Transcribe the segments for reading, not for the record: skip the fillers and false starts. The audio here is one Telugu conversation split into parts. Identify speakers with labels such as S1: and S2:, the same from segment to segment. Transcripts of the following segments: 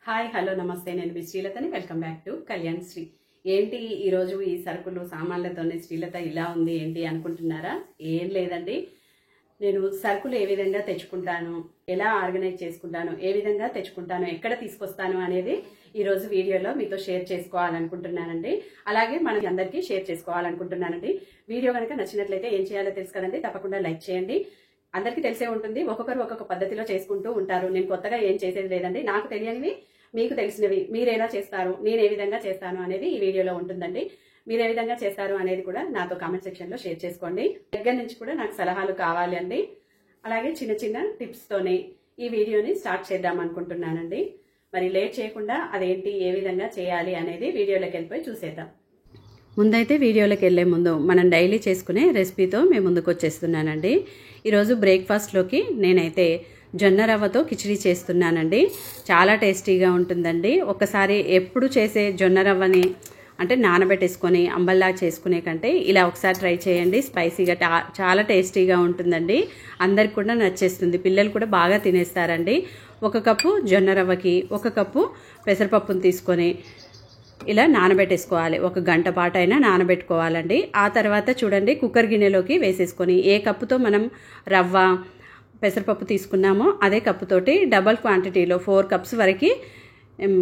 S1: హాయ్ హలో నమస్తే నేను మీ శ్రీలతని welcome back to Kalyan Sri. ఏంటి ఈరోజు ఈ సరుకులు సామాన్లతోనే శ్రీలత ఇలా ఉంది ఏంటి అనుకుంటున్నారా? ఏం లేదండి, నేను సరుకులు ఏ విధంగా తెచ్చుకుంటాను, ఎలా ఆర్గనైజ్ చేసుకుంటాను, ఏ విధంగా తెచ్చుకుంటాను, ఎక్కడ తీసుకొస్తాను అనేది ఈరోజు వీడియోలో మీతో షేర్ చేసుకోవాలనుకుంటున్నానండి. అలాగే మన అందరికీ షేర్ చేసుకోవాలనుకుంటున్నానండి. వీడియో కనుక నచ్చినట్లయితే ఏం చేయాలో తెలుసు కదండి, తప్పకుండా లైక్ చేయండి. అందరికీ తెలిసే ఉంటుంది, ఒక్కొక్కరు ఒక్కొక్క పద్ధతిలో చేసుకుంటూ ఉంటారు. నేను కొత్తగా ఏం చేసేది లేదండి. నాకు తెలియనివి మీకు తెలిసినవి మీరు ఎలా చేస్తారు, నేను ఏ విధంగా చేస్తాను అనేది ఈ వీడియోలో ఉంటుందండి. మీరు ఏ విధంగా చేస్తారు అనేది కూడా నాతో కామెంట్ సెక్షన్ లో షేర్ చేసుకోండి. దగ్గర నుంచి కూడా నాకు సలహాలు కావాలి అండి. అలాగే చిన్న చిన్న టిప్స్ తోనే ఈ వీడియోని స్టార్ట్ చేద్దాం అనుకుంటున్నానండి. మరి లేట్ చేయకుండా అదేంటి, ఏ విధంగా చేయాలి అనేది వీడియోలోకి వెళ్ళిపోయి చూసేద్దాం. ముందైతే వీడియోలోకి వెళ్లే ముందు మనం డైలీ చేసుకునే రెసిపీతో మేము ముందుకు వచ్చేస్తున్నానండి. ఈరోజు బ్రేక్ఫాస్ట్లోకి నేనైతే జొన్న రవ్వతో కిచిడి చేస్తున్నానండి. చాలా టేస్టీగా ఉంటుందండి. ఒకసారి ఎప్పుడు చేసే జొన్న రవ్వని అంటే నానబెట్టేసుకొని అంబల్లా చేసుకునే కంటే ఇలా ఒకసారి ట్రై చేయండి. స్పైసీగా చాలా టేస్టీగా ఉంటుందండి. అందరికి కూడా నచ్చేస్తుంది, పిల్లలు కూడా బాగా తినేస్తారండి. 1 కప్పు జొన్న రవ్వకి 1 కప్పు పెసరపప్పును తీసుకొని ఇలా నానబెట్టేసుకోవాలి. 1 గంట పాటు అయినా నానబెట్టుకోవాలండి. ఆ తర్వాత చూడండి, కుక్కర్ గిన్నెలోకి వేసేసుకొని ఏ కప్పుతో మనం రవ్వ పెసరపప్పు తీసుకున్నామో అదే కప్పుతోటి డబల్ క్వాంటిటీలో 4 కప్స్ వరకు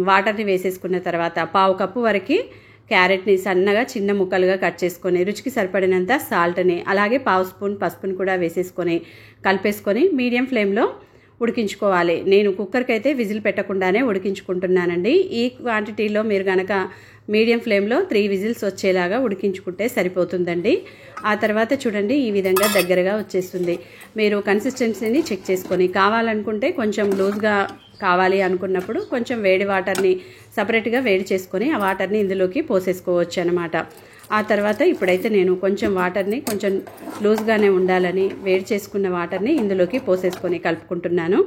S1: వాటర్ని వేసేసుకున్న తర్వాత 1/2 కప్పు వరకు క్యారెట్ని సన్నగా చిన్న ముక్కలుగా కట్ చేసుకొని రుచికి సరిపడినంత సాల్ట్ని అలాగే 1/2 స్పూన్ పసుపుని కూడా వేసేసుకొని కలిపేసుకొని మీడియం ఫ్లేమ్లో ఉడికించుకోవాలి. నేను కుక్కర్కి అయితే విజిల్ పెట్టకుండానే ఉడికించుకుంటున్నానండి. ఈ క్వాంటిటీలో మీరు కనుక మీడియం ఫ్లేమ్లో 3 విజిల్స్ వచ్చేలాగా ఉడికించుకుంటే సరిపోతుందండి. ఆ తర్వాత చూడండి, ఈ విధంగా దగ్గరగా వచ్చేస్తుంది. మీరు కన్సిస్టెన్సీని చెక్ చేసుకొని కావాలనుకుంటే కొంచెం లూజ్గా కావాలి అనుకున్నప్పుడు కొంచెం వేడి వాటర్ని సపరేట్గా వేడి చేసుకొని ఆ వాటర్ని ఇందులోకి పోసేసుకోవచ్చు అనమాట. ఆ తర్వాత ఇప్పుడైతే నేను కొంచెం వాటర్ని కొంచెం లూజ్గానే ఉండాలని వేడి చేసుకున్న వాటర్ని ఇందులోకి పోసేసుకొని కలుపుకుంటున్నాను.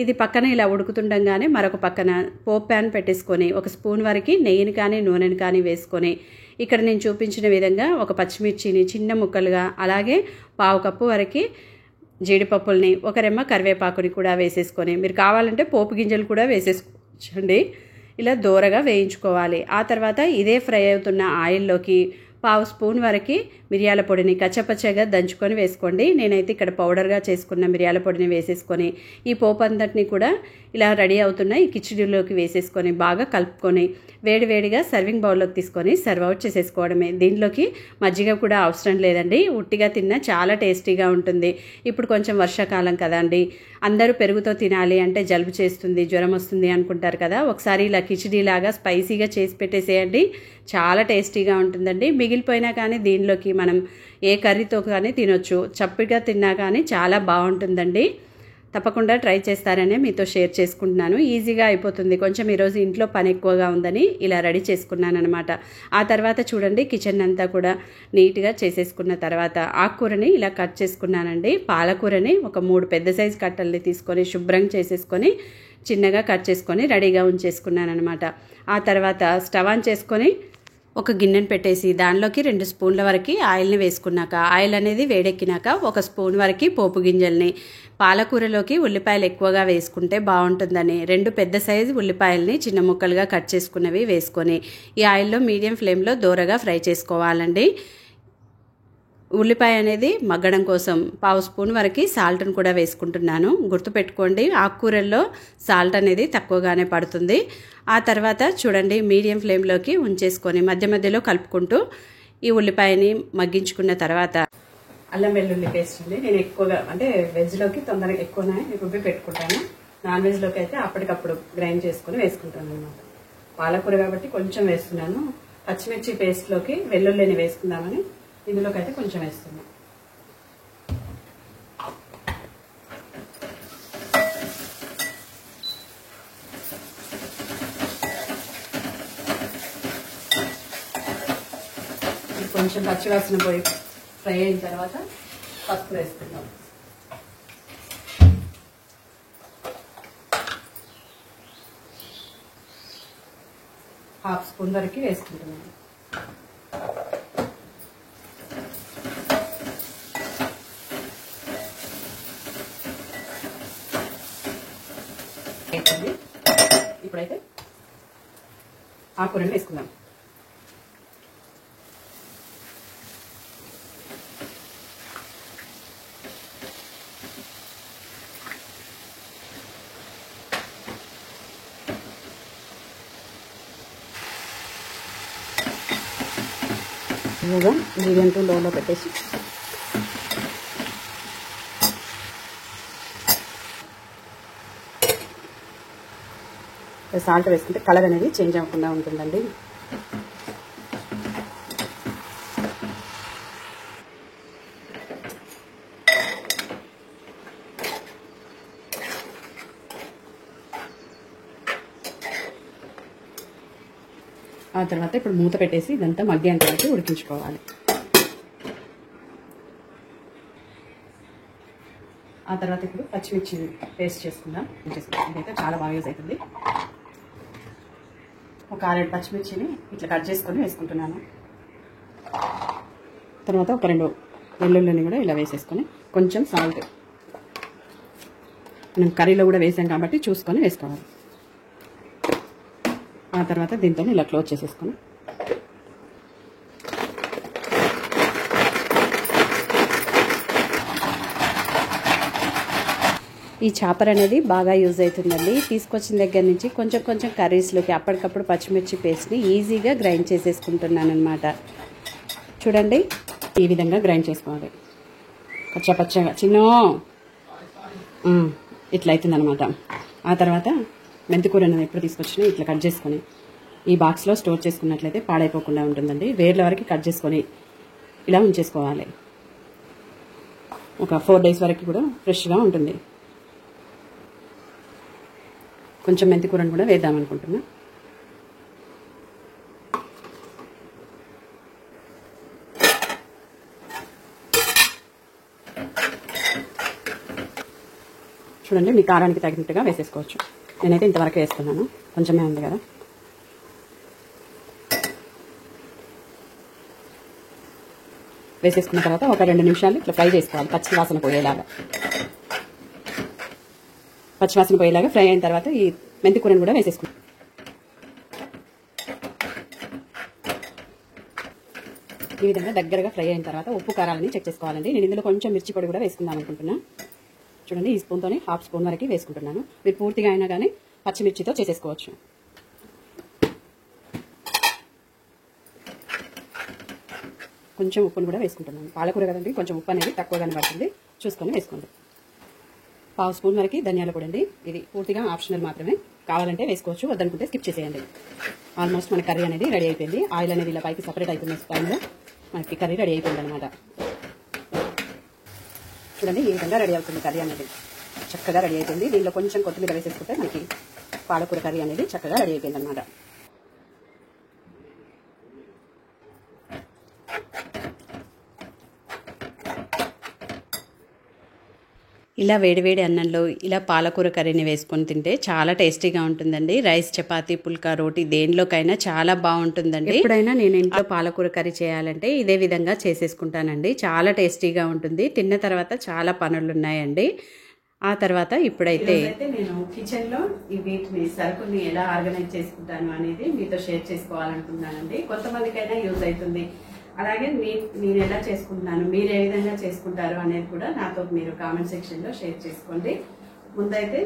S1: ఇది పక్కన ఇలా ఉడుకుతుండగానే మరొక పక్కన పోప్ ప్యాన్ పెట్టేసుకొని 1 స్పూన్ వరకు నెయ్యిని కానీ నూనెని కానీ వేసుకొని ఇక్కడ నేను చూపించిన విధంగా ఒక పచ్చిమిర్చిని చిన్న ముక్కలుగా అలాగే 1/2 కప్పు వరకు జీడిపప్పుల్ని 1 రెమ్మ కరివేపాకుని కూడా వేసేసుకొని మీరు కావాలంటే పోపు గింజలు కూడా వేసేసుకోవచ్చండి. ఇలా దోరగా వేయించుకోవాలి. ఆ తర్వాత ఇదే ఫ్రై అవుతున్న ఆయిల్లోకి 1/2 స్పూన్ వరకు మిరియాల పొడిని కచ్చపచ్చగా దంచుకొని వేసుకోండి. నేనైతే ఇక్కడ పౌడర్గా చేసుకున్న మిరియాల పొడిని వేసేసుకొని ఈ పోపు అంతటిని కూడా ఇలా రెడీ అవుతున్న ఈ కిచిడిలోకి వేసేసుకొని బాగా కలుపుకొని వేడివేడిగా సర్వింగ్ బౌల్లోకి తీసుకొని సర్వ్ అవుట్ చేసేసుకోవడమే. దీనిలోకి మజ్జిగ కూడా అవసరం లేదండి. ఉట్టిగా తిన్నా చాలా టేస్టీగా ఉంటుంది. ఇప్పుడు కొంచెం వర్షాకాలం కదండి, అందరూ పెరుగుతో తినాలి అంటే జలుబు చేస్తుంది, జ్వరం వస్తుంది అనుకుంటారు కదా. ఒకసారి ఇలా కిచిడి లాగా స్పైసీగా చేసి పెట్టేసేయండి, చాలా టేస్టీగా ఉంటుందండి. మిగిలిపోయినా కానీ దీనిలోకి మనం ఏ కర్రీతో కానీ తినొచ్చు. చప్పిగా తిన్నా కానీ చాలా బాగుంటుందండి. తప్పకుండా ట్రై చేస్తారనే మీతో షేర్ చేసుకుంటున్నాను. ఈజీగా అయిపోతుంది. కొంచెం ఈరోజు ఇంట్లో పని ఎక్కువగా ఉందని ఇలా రెడీ చేసుకున్నాను అనమాట. ఆ తర్వాత చూడండి, కిచెన్ అంతా కూడా నీట్గా చేసేసుకున్న తర్వాత ఆకుకూరని ఇలా కట్ చేసుకున్నానండి. పాలకూరని ఒక 3 పెద్ద సైజు కట్టల్ని తీసుకొని శుభ్రంగా చేసేసుకొని చిన్నగా కట్ చేసుకొని రెడీగా ఉంచేసుకున్నాను అనమాట. ఆ తర్వాత స్టవ్ ఆన్ చేసుకొని ఒక గిన్నెను పెట్టేసి దానిలోకి 2 స్పూన్ల వరకు ఆయిల్ని వేసుకున్నాక ఆయిల్ అనేది వేడెక్కినాక 1 స్పూన్ వరకు పోపు గింజల్ని, పాలకూరలోకి ఉల్లిపాయలు ఎక్కువగా వేసుకుంటే బాగుంటుందని 2 పెద్ద సైజు ఉల్లిపాయల్ని చిన్న ముక్కలుగా కట్ చేసుకున్నవి వేసుకొని ఈ ఆయిల్లో మీడియం ఫ్లేమ్లో దోరగా ఫ్రై చేసుకోవాలండి. ఉల్లిపాయ అనేది మగ్గడం కోసం 1/2 స్పూన్ వరకు సాల్ట్ని కూడా వేసుకుంటున్నాను. గుర్తుపెట్టుకోండి, ఆకుకూరల్లో సాల్ట్ అనేది తక్కువగానే పడుతుంది. ఆ తర్వాత చూడండి, మీడియం ఫ్లేమ్లోకి ఉంచేసుకొని మధ్య మధ్యలో కలుపుకుంటూ ఈ ఉల్లిపాయని మగ్గించుకున్న తర్వాత అల్లం వెల్లుల్లి పేస్ట్ ఉంది. నేను ఎక్కువగా అంటే వెజ్లోకి తొందరగా ఎక్కువనే రుబ్బి పెట్టుకుంటాను. నాన్ వెజ్లోకి అయితే అప్పటికప్పుడు గ్రైండ్ చేసుకుని వేసుకుంటాను అనమాట. పాలకూర కాబట్టి కొంచెం వేస్తున్నాను. పచ్చిమిర్చి పేస్ట్లోకి వెల్లుల్లిని వేసుకుందామని ఇందులోకి అయితే కొంచెం వేస్తున్నాను. కొంచెం పచ్చివాసన పోయి ఫ్రై అయిన తర్వాత పసుపు వేసుకుందాం. హాఫ్ స్పూన్ వరకు వేసుకుంటున్నాను. ఇప్పుడైతే ఆకుకూరలు వేసుకుందాం. మీడియం టు లోలో పెట్టేసి సాల్ట్ వేసుకుంటే కలర్ అనేది చేంజ్ అవ్వకుండా ఉంటుందండి. ఆ తర్వాత ఇప్పుడు మూత పెట్టేసి ఇదంతా మగ్గేంత వరకు ఉడికించుకోవాలి. ఆ తర్వాత ఇప్పుడు పచ్చిమిర్చి పేస్ట్ చేసుకుందాం. ఇదైతే చాలా బాగా యూజ్ అవుతుంది. ఒక 6 పచ్చిమిర్చిని ఇట్లా కట్ చేసుకొని వేసుకుంటున్నాను. తర్వాత ఒక 2 వెల్లుల్లిని కూడా ఇలా వేసేసుకొని కొంచెం సాల్ట్, మనం కర్రీలో కూడా వేసాం కాబట్టి చూసుకొని వేసుకోవాలి. ఆ తర్వాత దీంతో ఇలా క్లోజ్ చేసేసుకొని ఈ చాపర్ అనేది బాగా యూజ్ అవుతుందండి. తీసుకొచ్చిన దగ్గర నుంచి కొంచెం కొంచెం కర్రీస్లోకి అప్పటికప్పుడు పచ్చిమిర్చి పేస్ట్ని ఈజీగా గ్రైండ్ చేసేసుకుంటున్నాను అనమాట. చూడండి, ఈ విధంగా గ్రైండ్ చేసుకోవాలి. పచ్చగా చిన్న ఇట్లా అవుతుంది అనమాట. ఆ తర్వాత మెంతికూర అనేది ఎప్పుడు తీసుకొచ్చినా ఇట్లా కట్ చేసుకొని ఈ బాక్స్లో స్టోర్ చేసుకున్నట్లయితే పాడైపోకుండా ఉంటుందండి. వేర్ల వరకు కట్ చేసుకొని ఇలా ఉంచేసుకోవాలి. ఒక 4 days వరకు కూడా ఫ్రెష్గా ఉంటుంది. కొంచెం మెంతికూరను కూడా వేద్దామనుకుంటున్నా. చూడండి, మీ కారానికి తగినట్టుగా వేసేసుకోవచ్చు. నేనైతే ఇంతవరకు వేస్తున్నాను, కొంచెమే ఉంది కదా. వేసేసుకున్న తర్వాత ఒక 2 నిమిషాలు ఇట్లా ఫ్రై చేసుకోవాలి. పచ్చివాసన పోయేలాగా ఫ్రై అయిన తర్వాత ఈ మెంతికూరను కూడా వేసేసుకుంటాం. ఈ విధంగా దగ్గరగా ఫ్రై అయిన తర్వాత ఉప్పు కారాలని చెక్ చేసుకోవాలండి. నేను ఇందులో కొంచెం మిర్చి పొడి కూడా వేసుకుందాం అనుకుంటున్నా. చూడండి, ఈ స్పూన్తోనే 1/2 స్పూన్ వరకు వేసుకుంటున్నాను. మీరు పూర్తిగా అయినా కానీ పచ్చిమిర్చితో చేసేసుకోవచ్చు. కొంచెం ఉప్పును కూడా వేసుకుంటున్నాను. పాలకూర కదండి, కొంచెం ఉప్పు అనేది తక్కువగానే పడుతుంది, చూసుకొని వేసుకోండి. 1/2 స్పూన్ వరకు ధనియాల పొడి అండి. ఇది పూర్తిగా ఆప్షనల్ మాత్రమే, కావాలంటే వేసుకోవచ్చు, వద్దనుకుంటే స్కిప్ చేసేయండి. ఆల్మోస్ట్ మన కర్రీ అనేది రెడీ అయిపోయింది. ఆయిల్ అనేది ఇలా పైకి సపరేట్ అవుతున్న టైంలో మనకి కర్రీ రెడీ అయిపోయింది అనమాట. చూడండి, ఈ విధంగా రెడీ అవుతుంది కర్రీ అనేది. చక్కగా రెడీ అయిపోయింది. దీనిలో కొంచెం కొత్తిమీర వేసేసుకుంటే మనకి పాలకూర కర్రీ అనేది చక్కగా రెడీ అయిపోయింది అనమాట. ఇలా వేడివేడి అన్నంలో ఇలా పాలకూర కర్రీని వేసుకొని తింటే చాలా టేస్టీగా ఉంటుందండి. రైస్, చపాతీ, పుల్కా, రోటీ దేనిలోకైనా చాలా బాగుంటుందండి. ఎప్పుడైనా నేను ఇంట్లో పాలకూర కర్రీ చేయాలంటే ఇదే విధంగా చేసేసుకుంటానండి. చాలా టేస్టీగా ఉంటుంది. తిన్న తర్వాత చాలా పనులు ఉన్నాయండి. ఆ తర్వాత ఇప్పుడైతే నేను కిచెన్లో వీటిని సరుకుల్ని ఎలా ఆర్గనైజ్ చేసుకుంటాను అనేది మీతో షేర్ చేసుకోవాలనుకుంటున్నానండి. కొంతమందికైనా యూజ్ అవుతుంది. అలాగే నేను ఎలా చేసుకుంటున్నాను, మీరు ఏ విధంగా చేసుకుంటారు అనేది కూడా నాతో మీరు కామెంట్ సెక్షన్లో షేర్ చేసుకోండి. ముందైతే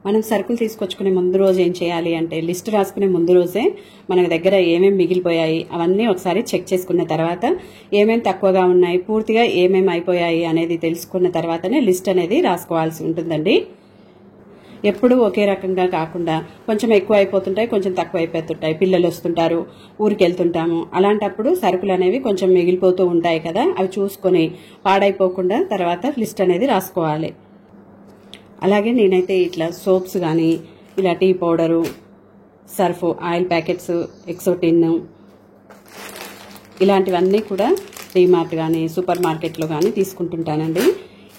S1: మనం సరుకులు తీసుకొచ్చుకునే ముందు రోజు ఏం చేయాలి అంటే లిస్ట్ రాసుకునే ముందు రోజే మన దగ్గర ఏమేమి మిగిలిపోయాయి అవన్నీ ఒకసారి చెక్ చేసుకున్న తర్వాత ఏమేమి తక్కువగా ఉన్నాయి, పూర్తిగా ఏమేమి అయిపోయాయి అనేది తెలుసుకున్న తర్వాతనే లిస్ట్ అనేది రాసుకోవాల్సి ఉంటుందండి. ఎప్పుడు ఒకే రకంగా కాకుండా కొంచెం ఎక్కువ అయిపోతుంటాయి, కొంచెం తక్కువ అయిపోతుంటాయి. పిల్లలు వస్తుంటారు, ఊరికి వెళ్తుంటాము. అలాంటప్పుడు సరుకులు అనేవి కొంచెం మిగిలిపోతూ ఉంటాయి కదా, అవి చూసుకొని పాడైపోకుండా తర్వాత లిస్ట్ అనేది రాసుకోవాలి. అలాగే నేనైతే ఇట్లా సోప్స్ కానీ ఇలా tea powder, surf, oil packets, ఎక్సోటిన్ ఇలాంటివన్నీ కూడా డీమార్ట్ కానీ సూపర్ మార్కెట్లో కానీ తీసుకుంటుంటానండి.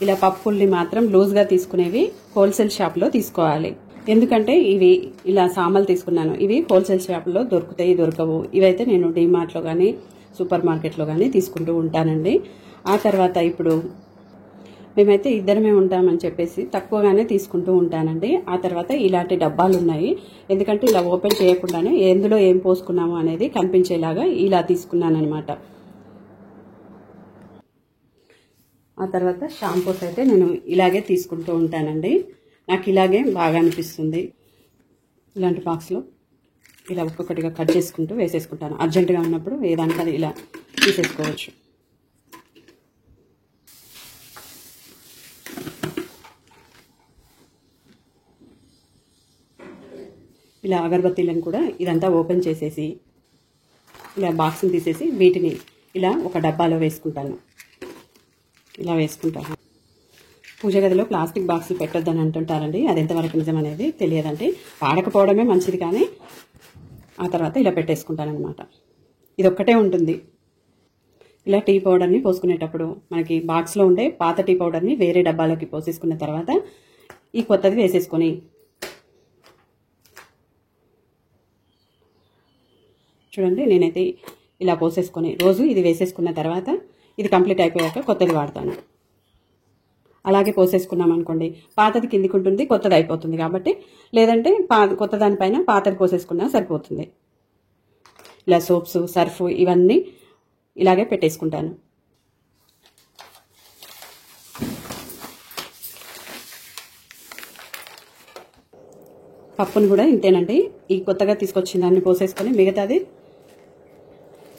S1: ఇలా పప్పుల్ని మాత్రం లూజ్గా తీసుకునేవి హోల్సేల్ షాప్లో తీసుకోవాలి. ఎందుకంటే ఇవి ఇలా సామాన్లు తీసుకున్నాను, ఇవి హోల్సేల్ షాప్లో దొరుకుతాయి, దొరకవు. ఇవైతే నేను డీమార్ట్లో కానీ సూపర్ మార్కెట్లో కానీ తీసుకుంటూ ఉంటానండి. ఆ తర్వాత ఇప్పుడు మేమైతే ఇద్దరమే ఉంటామని చెప్పేసి తక్కువగానే తీసుకుంటూ ఉంటానండి. ఆ తర్వాత ఇలాంటి డబ్బాలు ఉన్నాయి, ఎందుకంటే ఇలా ఓపెన్ చేయకుండానే ఎందులో ఏం పోసుకున్నాము అనేది కనిపించేలాగా ఇలా తీసుకున్నాను అనమాట. ఆ తర్వాత షాంపూస్ అయితే నేను ఇలాగే తీసుకుంటూ ఉంటానండి. నాకు ఇలాగే బాగా అనిపిస్తుంది. ఇలాంటి బాక్స్లో ఇలా ఒక్కొక్కటిగా కట్ చేసుకుంటూ వేసేసుకుంటాను. అర్జెంటుగా ఉన్నప్పుడు ఏదానికది ఇలా తీసేసుకోవచ్చు. ఇలా అగరబత్తీలను కూడా ఇదంతా ఓపెన్ చేసేసి ఇలా బాక్స్ని తీసేసి వీటిని ఇలా ఒక డబ్బాలో వేసుకుంటాను. ఇలా వేసుకుంటాను. పూజ గదిలో ప్లాస్టిక్ బాక్సులు పెట్టొద్దని అంటుంటారండి, అది ఎంతవరకు నిజం అనేది తెలియదండి. వాడకపోవడమే మంచిది, కానీ ఆ తర్వాత ఇలా పెట్టేసుకుంటాను అనమాట. ఇది ఒక్కటే ఉంటుంది. ఇలా టీ పౌడర్ని పోసుకునేటప్పుడు మనకి బాక్స్లో ఉండే పాత టీ పౌడర్ని వేరే డబ్బాలోకి పోసేసుకున్న తర్వాత ఈ కొత్తది వేసేసుకొని చూడండి, నేనైతే ఇలా పోసేసుకొని రోజు ఇది వేసేసుకున్న తర్వాత ఇది కంప్లీట్ అయిపోయాక కొత్తది వాడతాను. అలాగే పోసేసుకున్నాం అనుకోండి, పాతది కిందికి ఉంటుంది, కొత్తది అయిపోతుంది. కాబట్టి లేదంటే కొత్త దానిపైన పాతది పోసేసుకున్నా సరిపోతుంది. ఇలా సోప్స్, సర్ఫ్ ఇవన్నీ ఇలాగే పెట్టేసుకుంటాను. పప్పును కూడా ఇంతేనండి. ఈ కొత్తగా తీసుకొచ్చిన దాన్ని పోసేసుకొని మిగతాది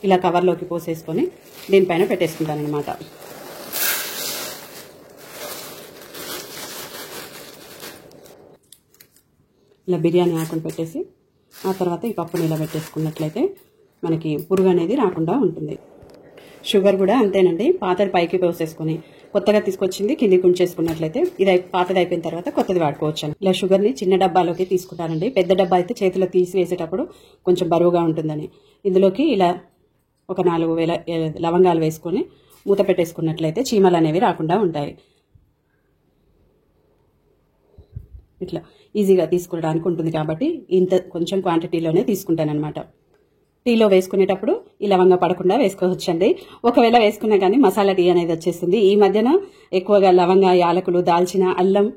S1: ఇలా కవర్లోకి పోసేసుకొని దీనిపైన పెట్టేసుకుంటాను అనమాట. ఇలా బిర్యానీ ఆకును పెట్టేసి ఆ తర్వాత ఈ పప్పుని ఇలా పెట్టేసుకున్నట్లయితే మనకి పురుగు అనేది రాకుండా ఉంటుంది. షుగర్ కూడా అంతేనండి. పాతది పైకి పోసేసుకొని కొత్తగా తీసుకొచ్చింది కిందికి ఉంచేసుకున్నట్లయితే ఇది పాతది అయిపోయిన తర్వాత కొత్తది వాడుకోవచ్చు. ఇలా షుగర్ని చిన్న డబ్బాలోకి తీసుకుంటానండి. పెద్ద డబ్బా అయితే చేతిలో తీసి వేసేటప్పుడు కొంచెం బరువుగా ఉంటుందని ఇందులోకి ఇలా ఒక 4 లవంగాలు వేసుకొని మూత పెట్టేసుకున్నట్లయితే చీమలు అనేవి రాకుండా ఉంటాయి. ఇట్లా ఈజీగా తీసుకోవడానికి ఉంటుంది కాబట్టి ఇంత కొంచెం క్వాంటిటీలోనే తీసుకుంటానన్నమాట. టీలో వేసుకునేటప్పుడు ఈ లవంగా పడకుండా వేసుకోవచ్చండి. ఒకవేళ వేసుకున్నా కానీ మసాలా టీ అనేది వచ్చేస్తుంది. ఈ మధ్యన ఎక్కువగా లవంగా, యాలకులు, దాల్చిన, అల్లం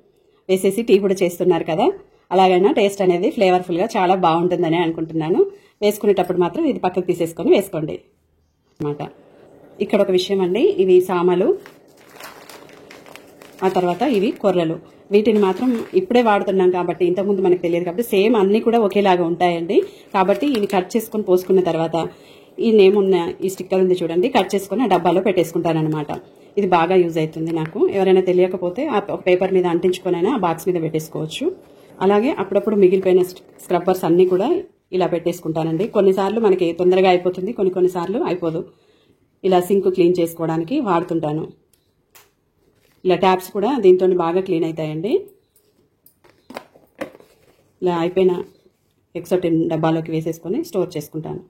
S1: వేసేసి టీ కూడా చేస్తున్నారు కదా, అలాగైనా టేస్ట్ అనేది ఫ్లేవర్ఫుల్గా చాలా బాగుంటుందని అనుకుంటున్నాను. వేసుకునేటప్పుడు మాత్రం ఇది పక్కకు తీసేసుకొని వేసుకోండి అన్నమాట. ఇక్కడ ఒక విషయం అండి, ఇవి సామలు, ఆ తర్వాత ఇవి కొర్రలు. వీటిని మాత్రం ఇప్పుడే వాడుతున్నాం కాబట్టి, ఇంతకుముందు మనకు తెలియదు కాబట్టి సేమ్ అన్నీ కూడా ఒకేలాగా ఉంటాయండి. కాబట్టి ఇవి కట్ చేసుకొని పోసుకున్న తర్వాత ఈ నేమ్ ఉన్న ఈ స్టిక్కర్ ఉంది చూడండి, కట్ చేసుకొని ఆ డబ్బాలో పెట్టేసుకుంటాను అనమాట. ఇది బాగా యూజ్ అవుతుంది నాకు. ఎవరైనా తెలియకపోతే ఆ పేపర్ మీద అంటించుకొనైనా ఆ బాక్స్ మీద పెట్టేసుకోవచ్చు. అలాగే అప్పుడప్పుడు మిగిలిపోయిన స్క్రబ్బర్స్ అన్నీ కూడా ఇలా పెట్టేసుకుంటానండి. కొన్నిసార్లు మనకి తొందరగా అయిపోతుంది, కొన్నిసార్లు అయిపోదు. ఇలా సింక్ క్లీన్ చేసుకోవడానికి వాడుతుంటాను. ఇలా ట్యాప్స్ కూడా దీంతో బాగా క్లీన్ అవుతాయండి. ఇలా అయిపోయిన ఎక్సోటిన్ డబ్బాలోకి వేసేసుకొని స్టోర్ చేసుకుంటాను.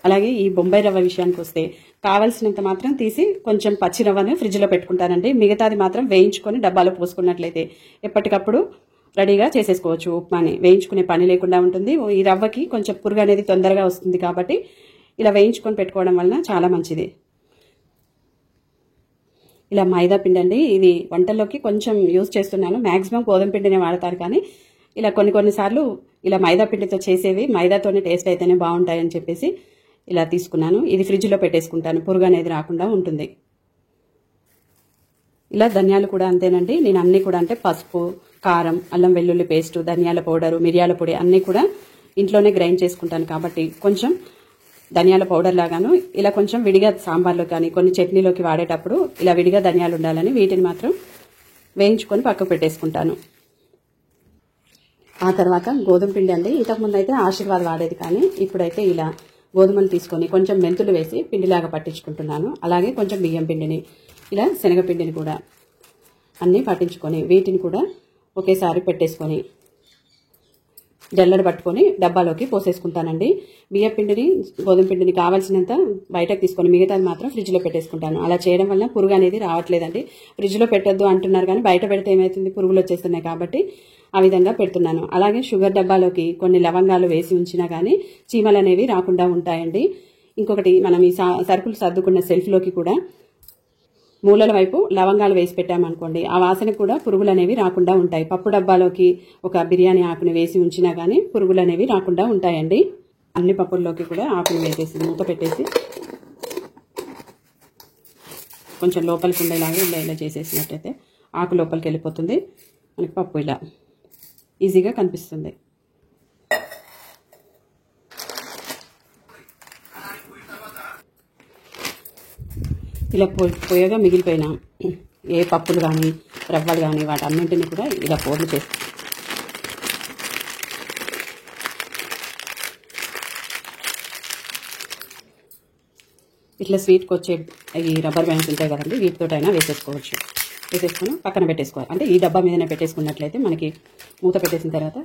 S1: అలాగే ఈ బొంబాయి రవ్వ విషయానికి వస్తే కావాల్సినంత మాత్రం తీసి కొంచెం పచ్చి రవ్వను ఫ్రిడ్జ్లో పెట్టుకుంటానండి. మిగతాది మాత్రం వేయించుకొని డబ్బాలో పోసుకున్నట్లయితే ఎప్పటికప్పుడు రెడీగా చేసేసుకోవచ్చు. ఉప్మాని వేయించుకునే పని లేకుండా ఉంటుంది. ఈ రవ్వకి కొంచెం పురుగు అనేది తొందరగా వస్తుంది కాబట్టి ఇలా వేయించుకొని పెట్టుకోవడం వలన చాలా మంచిది. ఇలా మైదా పిండి అండి, ఇది వంటల్లోకి కొంచెం యూజ్ చేస్తున్నాను. మ్యాక్సిమం గోధుమ పిండినే వాడతారు, కానీ ఇలా కొన్నిసార్లు ఇలా మైదా పిండితో చేసేవి మైదాతోనే టేస్ట్ అయితేనే బాగుంటాయని చెప్పేసి ఇలా తీసుకున్నాను. ఇది ఫ్రిడ్జ్లో పెట్టేసుకుంటాను, పురుగు అనేది రాకుండా ఉంటుంది. ఇలా ధనియాలు కూడా అంతేనండి. నేను అన్నీ కూడా అంటే పసుపు, కారం, అల్లం వెల్లుల్లి పేస్ట్, ధనియాల పౌడరు, మిరియాల పొడి అన్నీ కూడా ఇంట్లోనే గ్రైండ్ చేసుకుంటాను కాబట్టి కొంచెం ధనియాల పౌడర్ లాగాను ఇలా కొంచెం విడిగా సాంబార్లో కానీ కొన్ని చట్నీలోకి వాడేటప్పుడు ఇలా విడిగా ధనియాలు ఉండాలని వీటిని మాత్రం వేయించుకొని పక్కకు పెట్టేసుకుంటాను. ఆ తర్వాత గోధుమ పిండి అండి, ఇంతకుముందు అయితే ఆశీర్వాద్ వాడేది, కానీ ఇప్పుడైతే ఇలా గోధుమలు తీసుకొని కొంచెం మెంతులు వేసి పిండిలాగా పట్టించుకుంటున్నాను. అలాగే కొంచెం బియ్యం పిండిని, ఇలా శనగపిండిని కూడా అన్నీ పట్టించుకొని వీటిని కూడా ఒకేసారి పెట్టేసుకొని జల్లెడ పట్టుకొని డబ్బాలోకి పోసేసుకుంటానండి. బియ్యం పిండిని, గోధుమ పిండిని కావాల్సినంత బయటకు తీసుకొని మిగతాది మాత్రం ఫ్రిడ్జ్లో పెట్టేసుకుంటాను. అలా చేయడం వల్ల పురుగు అనేది రావట్లేదండి. ఫ్రిడ్జ్లో పెట్టొద్దు అంటున్నారు, కానీ బయట పెడితే ఏమవుతుంది, పురుగులు వచ్చేస్తున్నాయి కాబట్టి ఆ విధంగా పెడుతున్నాను. అలాగే షుగర్ డబ్బాలోకి కొన్ని లవంగాలు వేసి ఉంచినా కానీ చీమలు అనేవి రాకుండా ఉంటాయండి. ఇంకొకటి, మనం ఈ సరుకులు సర్దుకున్న సెల్ఫ్లోకి కూడా మూలల వైపు లవంగాలు వేసి పెట్టామనుకోండి ఆ వాసన కూడా పురుగులు అనేవి రాకుండా ఉంటాయి. పప్పు డబ్బాలోకి ఒక బిర్యానీ ఆకుని వేసి ఉంచినా కానీ పురుగులు అనేవి రాకుండా ఉంటాయండి. అన్ని పప్పుల్లోకి కూడా ఆకుని వేసేసి మూత పెట్టేసి కొంచెం లోపలికి ఉండేలాగా ఇలా చేసేసినట్టయితే ఆకు లోపలికి వెళ్ళిపోతుంది. మనకి పప్పు ఇలా ఈజీగా కనిపిస్తుంది. ఇలా పోయగా మిగిలిపోయిన ఏ పప్పులు కానీ రవ్వలు కానీ వాటన్నింటినీ కూడా ఇలా పోర్లు చేస్తాం. ఇట్లా స్వీట్కి వచ్చే ఈ రబ్బర్ బ్యాండ్స్ ఉంటాయి కదండి, వీటితోటైనా వేసేసుకోవచ్చు. వేసేసుకొని పక్కన పెట్టేసుకోవాలి. అంటే ఈ డబ్బా మీదనే పెట్టేసుకున్నట్లయితే మనకి మూత పెట్టేసిన తర్వాత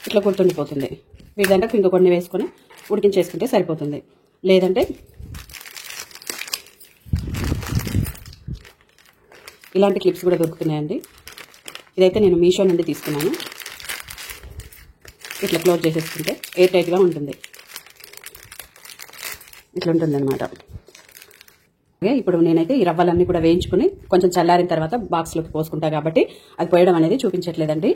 S1: ఇట్లా గుర్తుండిపోతుంది. వీటిదంటే ఇంకా కొన్ని వేసుకొని ఉడికించేసుకుంటే సరిపోతుంది. లేదంటే ఇలాంటి క్లిప్స్ కూడా దొరుకుతున్నాయండి. ఇదైతే నేను మీషో నుండి తీసుకున్నాను. ఇట్లా క్లోజ్ చేసేసుకుంటే ఎయిర్ టైట్గా ఉంటుంది. ఇట్లా ఉంటుంది అనమాట. ఓకే, ఇప్పుడు నేనైతే ఈ రవ్వలన్నీ కూడా వేయించుకుని కొంచెం చల్లారిన తర్వాత బాక్స్లోకి పోసుకుంటా కాబట్టి అది పోయడం అనేది చూపించట్లేదండి.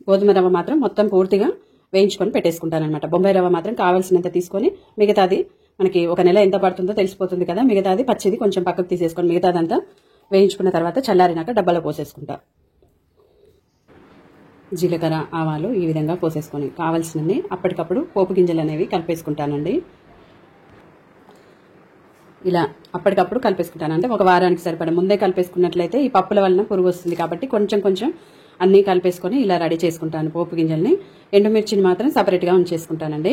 S1: గోధుమ రవ్వ మాత్రం మొత్తం పూర్తిగా వేయించుకొని పెట్టేసుకుంటాను అనమాట. బొంబాయి రవ్వ మాత్రం కావాల్సినంత తీసుకొని మిగతాది మనకి ఒక నెల ఎంత పడుతుందో తెలిసిపోతుంది కదా, మిగతాది పచ్చిది కొంచెం పక్కకు తీసేసుకొని మిగతాదంతా వేయించుకున్న తర్వాత చల్లారినాక డబ్బాలో పోసేసుకుంటా. జీలకర్ర ఆవాలు ఈ విధంగా పోసేసుకొని కావాల్సినవి అప్పటికప్పుడు పోపు గింజలు అనేవి కలిపేసుకుంటానండి. ఇలా అప్పటికప్పుడు కలిపేసుకుంటాను. అంటే ఒక వారానికి సరిపడా ముందే కలిపేసుకున్నట్లయితే ఈ పప్పుల వలన పురుగు వస్తుంది కాబట్టి కొంచెం కొంచెం అన్నీ కలిపేసుకొని ఇలా రెడీ చేసుకుంటాను. పోపు గింజల్ని, ఎండుమిర్చిని మాత్రం సపరేట్గా ఉంచేసుకుంటానండి.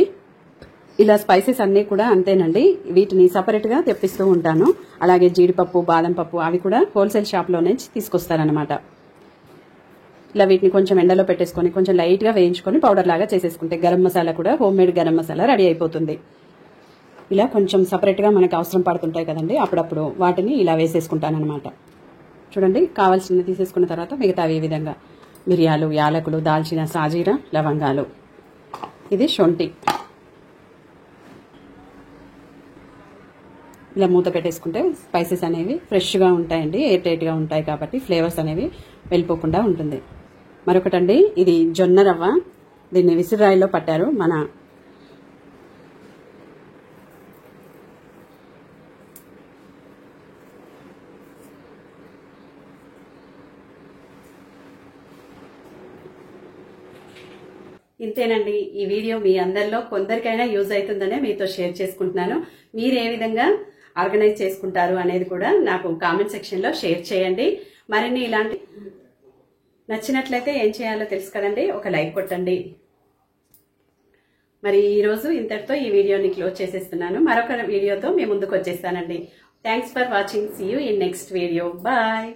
S1: ఇలా స్పైసెస్ అన్నీ కూడా అంతేనండి. వీటిని సపరేట్గా తెప్పిస్తూ ఉంటాను. అలాగే జీడిపప్పు, బాదం పప్పు అవి కూడా హోల్సేల్ షాప్లోనే తీసుకొస్తారనమాట. ఇలా వీటిని కొంచెం ఎండలో పెట్టేసుకొని కొంచెం లైట్గా వేయించుకొని పౌడర్ లాగా చేసేసుకుంటే గరం మసాలా కూడా హోమ్మేడ్ గరం మసాలా రెడీ అయిపోతుంది. ఇలా కొంచెం సపరేట్గా మనకు అవసరం పడుతుంటాయి కదండి, అప్పుడప్పుడు వాటిని ఇలా వేసేసుకుంటానమాట. చూడండి, కావాల్సినవి తీసేసుకున్న తర్వాత మిగతావి ఈ విధంగా మిరియాలు, యాలకులు, దాల్చిన, సాజీర, లవంగాలు, ఇది శొంఠి, ఇలా మూత పెట్టేసుకుంటే స్పైసెస్ అనేవి ఫ్రెష్గా ఉంటాయండి. ఎయిర్ టైట్గా ఉంటాయి కాబట్టి ఫ్లేవర్స్ అనేవి వెళ్ళిపోకుండా ఉంటుంది. మరొకటండి, ఇది జొన్న రవ్వ. దీన్ని విసిరాయిలో పట్టారు మన ఇంతేనండి. ఈ వీడియో మీ అందరిలో కొందరికైనా యూజ్ అవుతుందనే మీతో షేర్ చేసుకుంటున్నాను. మీరు ఏ విధంగా ఆర్గనైజ్ చేసుకుంటారు అనేది కూడా నాకు కామెంట్ సెక్షన్లో షేర్ చేయండి. మరిన్ని ఇలాంటి నచ్చినట్లయితే ఏం చేయాలో తెలుసు కదండి, ఒక లైక్ కొట్టండి. మరి ఈరోజు ఇంతటితో ఈ వీడియోని క్లోజ్ చేసేస్తున్నాను. మరొక వీడియోతో మీ ముందుకు వచ్చేస్తానండి. Thanks for watching. See you in next video. Bye.